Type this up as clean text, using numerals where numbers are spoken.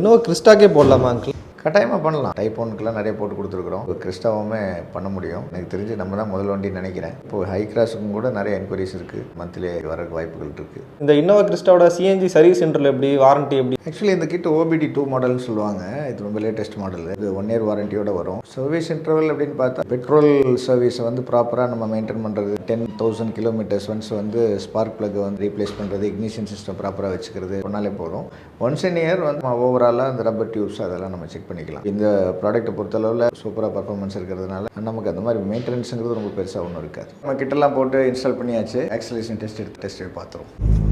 இன்னும் கிறிஸ்டாக்கே போடலாமா அங்கிள்? கட்டாயமாக பண்ணலாம். டைப் 1க்குலாம் நிறைய போட்டு கொடுத்துருக்குறோம். இப்போ கிறிஸ்டாவுமே பண்ண முடியும். எனக்கு தெரிஞ்சு நம்ம தான் முதல் வண்டின்னு நினைக்கிறேன். இப்போ ஹை கிராஸுக்கும் கூட நிறைய என்கொயரிஸ் இருக்குது. மந்த்லி வரக்கு வாய்ப்புகள் இருக்குது. இந்த இன்னோவா கிறிஸ்டாவோட சிஎன்ஜி சர்வீஸ் சென்டரில் எப்படி, வாரண்டி எப்படி? ஆக்சுவலி இந்த கிட்ட OBD2 மாடல்னு சொல்லுவாங்க. இது ரொம்ப லேட்டஸ்ட் மாடல். இது 1 இயர் வாரண்டியோட வரும். சர்வீஸ் இன்டர்வல் அப்படின்னு பார்த்தா பெட்ரோல் சர்வீஸை வந்து ப்ராப்பராக நம்ம மெயின்டைன் பண்ணுறது, 10,000 கிலோமீட்டர்ஸ் ஒன்ஸ் வந்து ஸ்பார்க் ப்ளக்கை வந்து ரீப்ளேஸ் பண்ணுறது, இக்னிஷன் சிஸ்டம் ப்ராப்பராக வச்சுக்கிறது பண்ணாலே போதும். ஒன்ஸ் இன் இயர் வந்து ஓவராலாக அந்த ரப்பர் டியூப்ஸ் அதெல்லாம் நம்ம செக் பண்ணிக்கலாம். இந்த ப்ராடக்ட்டை பொறுத்தளவில் சூப்பராக பர்ஃபார்மன்ஸ் இருக்கிறதுனால நமக்கு அந்த மாதிரி மெயின்டெனன்ஸுங்கிறது ரொம்ப பெருசாக ஒன்றும் இருக்காது. நம்ம கிட்டலாம் போட்டு இன்ஸ்டால் பண்ணியாச்சு. ஆக்சலேஷன் டெஸ்ட் பார்த்துருவோம்.